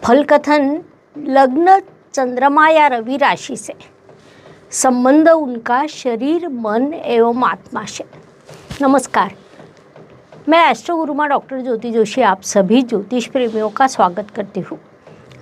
फल कथन लग्न चंद्रमा या रवि राशि से, संबंध उनका शरीर, मन एवं आत्मा से। नमस्कार, मैं एस्ट्रो गुरुमा डॉक्टर ज्योति जोशी आप सभी ज्योतिष प्रेमियों का स्वागत करती हूँ।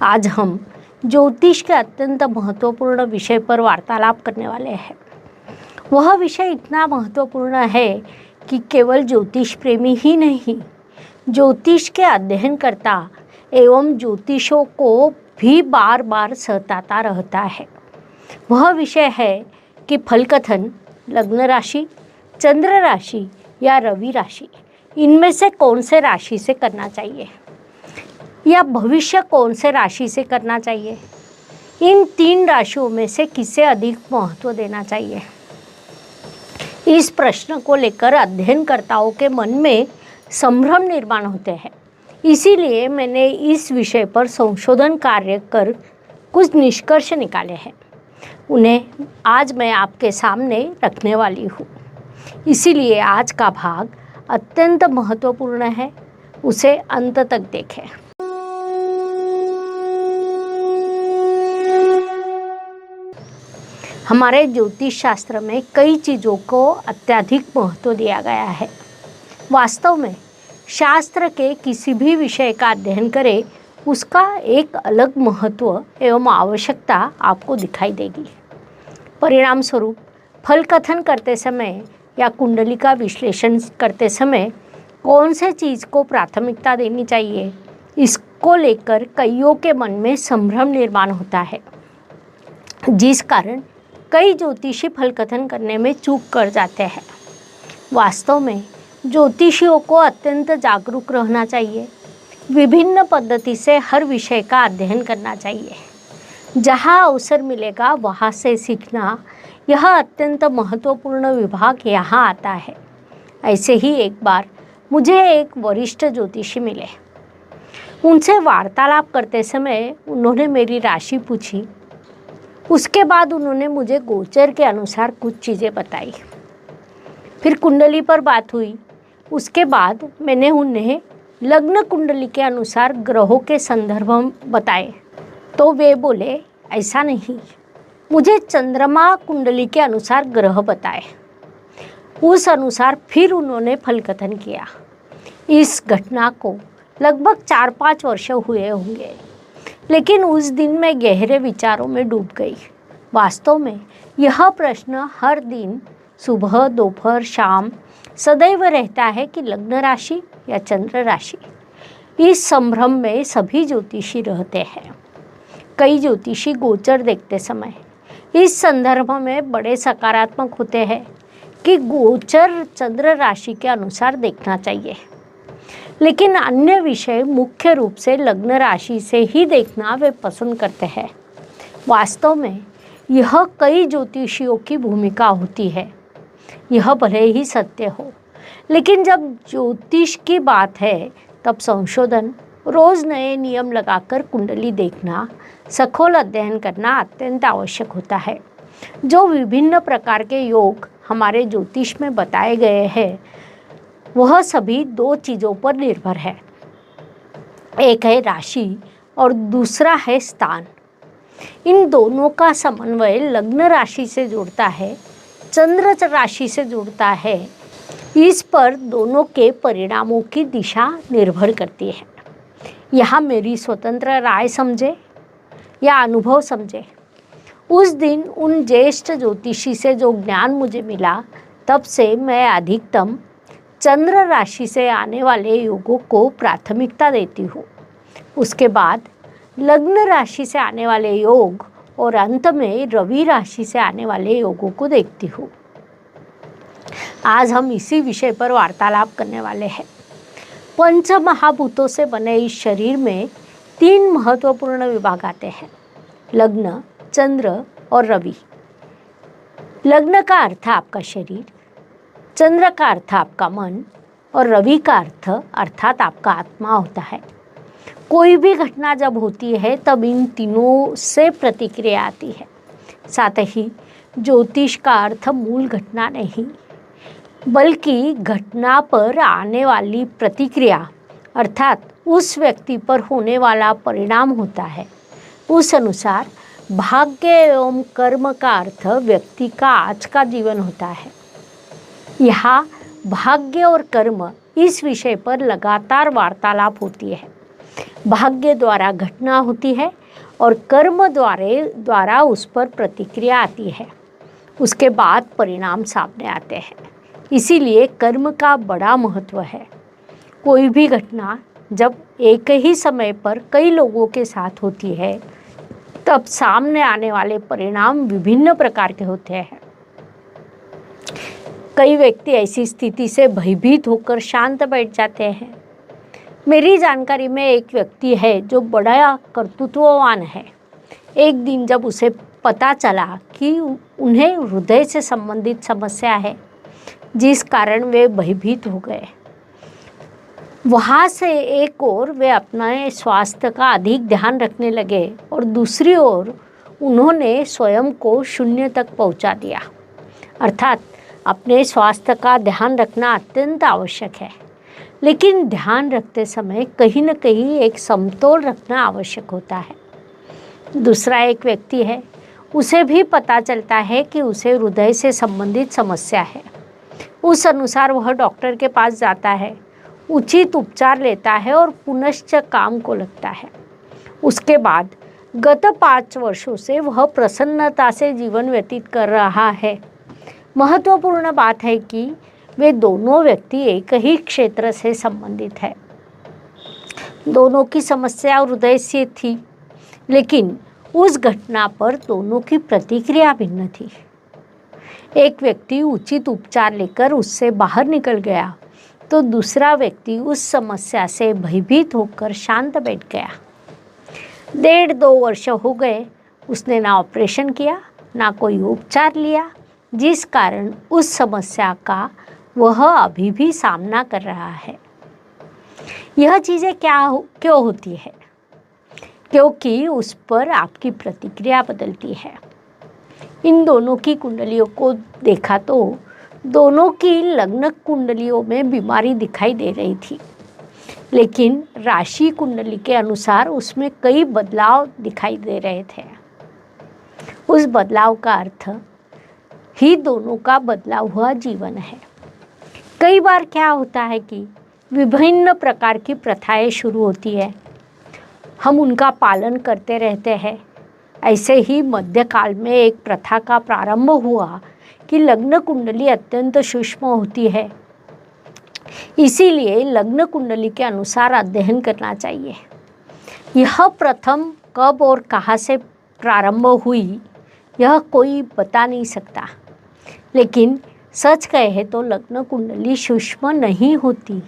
आज हम ज्योतिष के अत्यंत महत्वपूर्ण विषय पर वार्तालाप करने वाले हैं। वह विषय इतना महत्वपूर्ण है कि केवल ज्योतिष प्रेमी ही नहीं, ज्योतिष के अध्ययन करता एवं ज्योतिषों को भी बार बार सताता रहता है। वह विषय है कि फल कथन लग्न राशि, चंद्र राशि या रवि राशि, इनमें से कौन से राशि से करना चाहिए या भविष्य कौन से राशि से करना चाहिए। इन तीन राशियों में से किसे अधिक महत्व देना चाहिए, इस प्रश्न को लेकर अध्ययनकर्ताओं के मन में संभ्रम निर्माण होते हैं। इसीलिए मैंने इस विषय पर संशोधन कार्य कर कुछ निष्कर्ष निकाले हैं। उन्हें आज मैं आपके सामने रखने वाली हूँ। इसीलिए आज का भाग अत्यंत महत्वपूर्ण है, उसे अंत तक देखें। हमारे ज्योतिष शास्त्र में कई चीज़ों को अत्यधिक महत्व दिया गया है। वास्तव में शास्त्र के किसी भी विषय का अध्ययन करें, उसका एक अलग महत्व एवं आवश्यकता आपको दिखाई देगी। परिणाम स्वरूप फल कथन करते समय या कुंडली का विश्लेषण करते समय कौन से चीज़ को प्राथमिकता देनी चाहिए, इसको लेकर कईयों के मन में संभ्रम निर्माण होता है, जिस कारण कई ज्योतिषी फल कथन करने में चूक कर जाते हैं। वास्तव में ज्योतिषियों को अत्यंत जागरूक रहना चाहिए। विभिन्न पद्धति से हर विषय का अध्ययन करना चाहिए। जहाँ अवसर मिलेगा वहाँ से सीखना, यह अत्यंत महत्वपूर्ण विभाग यहाँ आता है। ऐसे ही एक बार मुझे एक वरिष्ठ ज्योतिषी मिले। उनसे वार्तालाप करते समय उन्होंने मेरी राशि पूछी। उसके बाद उन्होंने मुझे गोचर के अनुसार कुछ चीज़ें बताई। फिर कुंडली पर बात हुई। उसके बाद मैंने उन्हें लग्न कुंडली के अनुसार ग्रहों के संदर्भ बताए, तो वे बोले ऐसा नहीं, मुझे चंद्रमा कुंडली के अनुसार ग्रह बताए। उस अनुसार फिर उन्होंने फल कथन किया। इस घटना को लगभग 4-5 वर्ष हुए होंगे, लेकिन उस दिन मैं गहरे विचारों में डूब गई। वास्तव में यह प्रश्न हर दिन सुबह, दोपहर, शाम सदैव रहता है कि लग्न राशि या चंद्र राशि। इस संभ्रम में सभी ज्योतिषी रहते हैं। कई ज्योतिषी गोचर देखते समय इस संदर्भ में बड़े सकारात्मक होते हैं कि गोचर चंद्र राशि के अनुसार देखना चाहिए, लेकिन अन्य विषय मुख्य रूप से लग्न राशि से ही देखना वे पसंद करते हैं। वास्तव में यह कई ज्योतिषियों की भूमिका होती है। यह भले ही सत्य हो, लेकिन जब ज्योतिष की बात है तब संशोधन, रोज़ नए नियम लगाकर कुंडली देखना, सखोल अध्ययन करना अत्यंत आवश्यक होता है। जो विभिन्न प्रकार के योग हमारे ज्योतिष में बताए गए हैं, वह सभी दो चीज़ों पर निर्भर है। एक है राशि और दूसरा है स्थान। इन दोनों का समन्वय लग्न राशि से जुड़ता है, चंद्र राशि से जुड़ता है। इस पर दोनों के परिणामों की दिशा निर्भर करती है। यहाँ मेरी स्वतंत्र राय समझे या अनुभव समझे, उस दिन उन ज्येष्ठ ज्योतिषी से जो ज्ञान मुझे मिला, तब से मैं अधिकतम चंद्र राशि से आने वाले योगों को प्राथमिकता देती हूँ। उसके बाद लग्न राशि से आने वाले योग और अंत में रवि राशि से आने वाले योगों को देखती हूँ। आज हम इसी विषय पर वार्तालाप करने वाले हैं। पंच महाभूतों से बने इस शरीर में 3 महत्वपूर्ण विभाग आते हैं, लग्न, चंद्र और रवि। लग्न का अर्थ आपका शरीर, चंद्र का अर्थ आपका मन और रवि का अर्थ अर्थात आपका आत्मा होता है। कोई भी घटना जब होती है तब इन तीनों से प्रतिक्रिया आती है। साथ ही ज्योतिष का अर्थ मूल घटना नहीं, बल्कि घटना पर आने वाली प्रतिक्रिया अर्थात उस व्यक्ति पर होने वाला परिणाम होता है, उस अनुसार भाग्य एवं कर्म का अर्थ व्यक्ति का आज का जीवन होता है। यहाँ भाग्य और कर्म इस विषय पर लगातार वार्तालाप होती है। भाग्य द्वारा घटना होती है और कर्म द्वारा उस पर प्रतिक्रिया आती है, उसके बाद परिणाम सामने आते हैं। इसीलिए कर्म का बड़ा महत्व है। कोई भी घटना जब एक ही समय पर कई लोगों के साथ होती है तब सामने आने वाले परिणाम विभिन्न प्रकार के होते हैं। कई व्यक्ति ऐसी स्थिति से भयभीत होकर शांत बैठ जाते हैं। मेरी जानकारी में एक व्यक्ति है जो बड़ा कर्तृत्ववान है। एक दिन जब उसे पता चला कि उन्हें हृदय से संबंधित समस्या है, जिस कारण वे भयभीत हो गए, वहाँ से एक ओर वे अपने स्वास्थ्य का अधिक ध्यान रखने लगे और दूसरी ओर उन्होंने स्वयं को शून्य तक पहुँचा दिया। अर्थात अपने स्वास्थ्य का ध्यान रखना अत्यंत आवश्यक है, लेकिन ध्यान रखते समय कहीं न कहीं एक समतोल रखना आवश्यक होता है। दूसरा एक व्यक्ति है, उसे भी पता चलता है कि उसे हृदय से संबंधित समस्या है। उस अनुसार वह डॉक्टर के पास जाता है, उचित उपचार लेता है और पुनश्च काम को लगता है। उसके बाद गत 5 वर्षों से वह प्रसन्नता से जीवन व्यतीत कर रहा है। महत्वपूर्ण बात है कि वे दोनों व्यक्ति एक ही क्षेत्र से संबंधित है। दोनों की समस्या हृदय से थी, लेकिन उस घटना पर दोनों की प्रतिक्रिया भिन्न थी। एक व्यक्ति उचित उपचार लेकर उससे बाहर निकल गया, तो दूसरा व्यक्ति उस समस्या से भयभीत होकर शांत बैठ गया। 1.5-2 वर्ष हो गए, उसने ना ऑपरेशन किया ना कोई उपचार लिया, जिस कारण उस समस्या का वह अभी भी सामना कर रहा है। यह चीज़ें क्यों होती है? क्योंकि उस पर आपकी प्रतिक्रिया बदलती है। इन दोनों की कुंडलियों को देखा तो दोनों की लग्न कुंडलियों में बीमारी दिखाई दे रही थी, लेकिन राशि कुंडली के अनुसार उसमें कई बदलाव दिखाई दे रहे थे। उस बदलाव का अर्थ ही दोनों का बदला हुआ जीवन है। कई बार क्या होता है कि विभिन्न प्रकार की प्रथाएं शुरू होती है, हम उनका पालन करते रहते हैं। ऐसे ही मध्यकाल में एक प्रथा का प्रारंभ हुआ कि लग्न कुंडली अत्यंत सूक्ष्म होती है, इसीलिए लग्न कुंडली के अनुसार अध्ययन करना चाहिए। यह प्रथम कब और कहाँ से प्रारंभ हुई यह कोई बता नहीं सकता, लेकिन सच कहे तो लग्न कुंडली सूक्ष्म नहीं होती।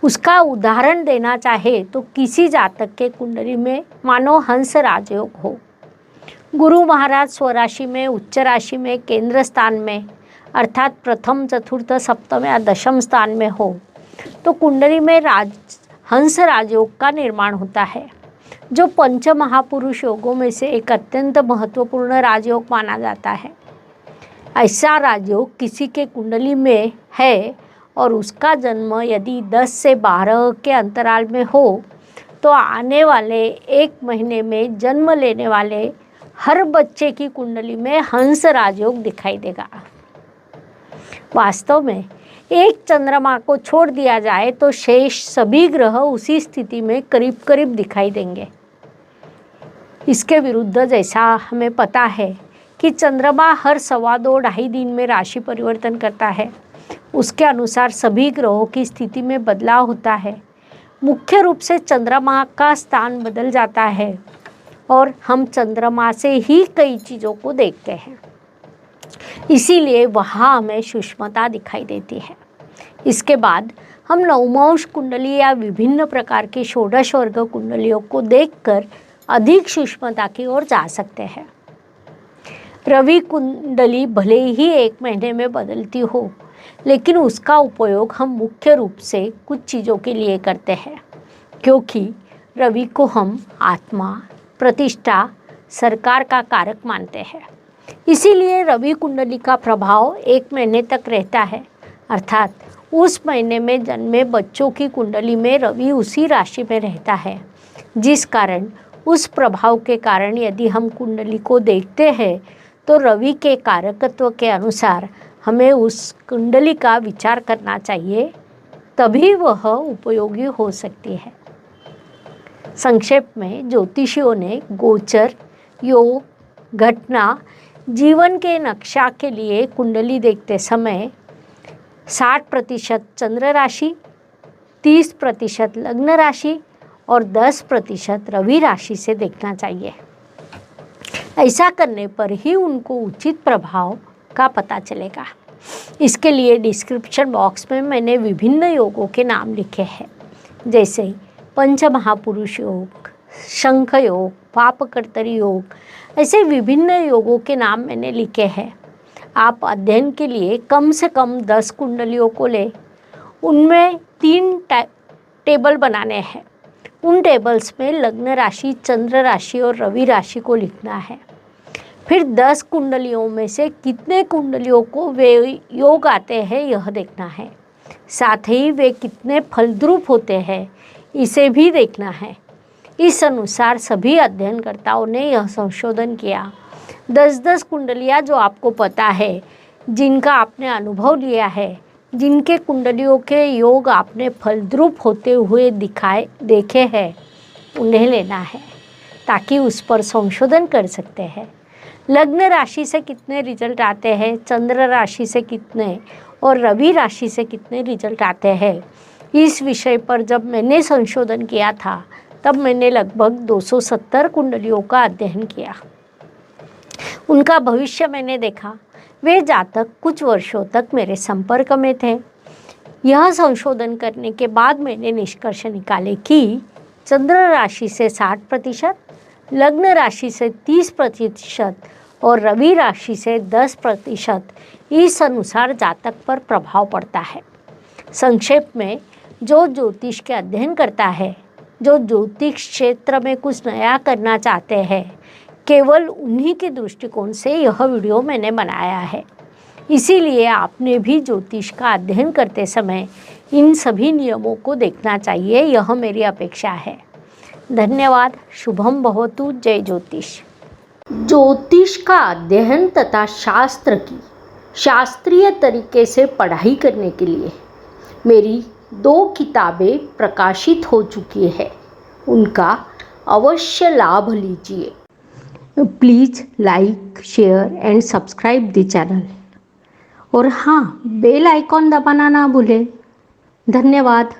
उसका उदाहरण देना चाहे तो किसी जातक के कुंडली में मानो हंस राजयोग हो, गुरु महाराज स्वराशि में, उच्च राशि में, केंद्र स्थान में अर्थात प्रथम, चतुर्थ, सप्तम या दशम स्थान में हो, तो कुंडली में हंस राजयोग का निर्माण होता है, जो पंच महापुरुष योगों में से एक अत्यंत महत्वपूर्ण राजयोग माना जाता है। ऐसा राजयोग किसी के कुंडली में है और उसका जन्म यदि 10 से 12 के अंतराल में हो, तो आने वाले 1 महीने में जन्म लेने वाले हर बच्चे की कुंडली में हंस राजयोग दिखाई देगा। वास्तव में एक चंद्रमा को छोड़ दिया जाए तो शेष सभी ग्रह उसी स्थिति में करीब करीब दिखाई देंगे। इसके विरुद्ध जैसा हमें पता है कि चंद्रमा हर 2.25 दिन में राशि परिवर्तन करता है, उसके अनुसार सभी ग्रहों की स्थिति में बदलाव होता है। मुख्य रूप से चंद्रमा का स्थान बदल जाता है और हम चंद्रमा से ही कई चीज़ों को देखते हैं, इसीलिए वहाँ हमें सूक्ष्मता दिखाई देती है। इसके बाद हम नवमांश कुंडली या विभिन्न प्रकार की षोडश वर्ग कुंडलियों को देखकर अधिक सूक्ष्मता की ओर जा सकते हैं। रवि कुंडली भले ही 1 महीने में बदलती हो, लेकिन उसका उपयोग हम मुख्य रूप से कुछ चीज़ों के लिए करते हैं, क्योंकि रवि को हम आत्मा, प्रतिष्ठा, सरकार का कारक मानते हैं। इसीलिए रवि कुंडली का प्रभाव 1 महीने तक रहता है, अर्थात उस महीने में जन्मे बच्चों की कुंडली में रवि उसी राशि में रहता है, जिस कारण उस प्रभाव के कारण यदि हम कुंडली को देखते हैं तो रवि के कारकत्व के अनुसार हमें उस कुंडली का विचार करना चाहिए, तभी वह उपयोगी हो सकती है। संक्षेप में ज्योतिषियों ने गोचर, योग, घटना, जीवन के नक्शा के लिए कुंडली देखते समय 60% चंद्र राशि, 30% लग्न राशि और 10% रवि राशि से देखना चाहिए। ऐसा करने पर ही उनको उचित प्रभाव का पता चलेगा। इसके लिए डिस्क्रिप्शन बॉक्स में मैंने विभिन्न योगों के नाम लिखे हैं, जैसे पंचमहापुरुष योग, शंख योग, पापकर्तरी योग, ऐसे विभिन्न योगों के नाम मैंने लिखे हैं। आप अध्ययन के लिए कम से कम 10 कुंडलियों को ले, उनमें 3 टेबल बनाने हैं। उन टेबल्स में लग्न राशि, चंद्र राशि और रवि राशि को लिखना है। फिर 10 कुंडलियों में से कितने कुंडलियों को वे योग आते हैं यह देखना है। साथ ही वे कितने फलद्रूप होते हैं इसे भी देखना है। इस अनुसार सभी अध्ययनकर्ताओं ने यह संशोधन किया। 10-10 कुंडलियाँ जो आपको पता है, जिनका आपने अनुभव लिया है, जिनके कुंडलियों के योग आपने फलद्रूप होते हुए देखे हैं, उन्हें लेना है ताकि उस पर संशोधन कर सकते हैं। लग्न राशि से कितने रिजल्ट आते हैं, चंद्र राशि से कितने और रवि राशि से कितने रिजल्ट आते हैं, इस विषय पर जब मैंने संशोधन किया था तब मैंने लगभग 270 कुंडलियों का अध्ययन किया। उनका भविष्य मैंने देखा। वे जातक कुछ वर्षों तक मेरे संपर्क में थे। यह संशोधन करने के बाद मैंने निष्कर्ष निकाले कि चंद्र राशि से 60%, लग्न राशि से 30% और रवि राशि से 10% इस अनुसार जातक पर प्रभाव पड़ता है। संक्षेप में, जो ज्योतिष के अध्ययन करता है, जो ज्योतिष क्षेत्र में कुछ नया करना चाहते हैं, केवल उन्हीं के दृष्टिकोण से यह वीडियो मैंने बनाया है। इसीलिए आपने भी ज्योतिष का अध्ययन करते समय इन सभी नियमों को देखना चाहिए, यह मेरी अपेक्षा है। धन्यवाद। शुभम भवतु। जय ज्योतिष। ज्योतिष का अध्ययन तथा शास्त्र की शास्त्रीय तरीके से पढ़ाई करने के लिए मेरी 2 किताबें प्रकाशित हो चुकी है, उनका अवश्य लाभ लीजिए। Please like, share and subscribe the channel. और हाँ, बेल आइकॉन दबाना ना भूलें। धन्यवाद।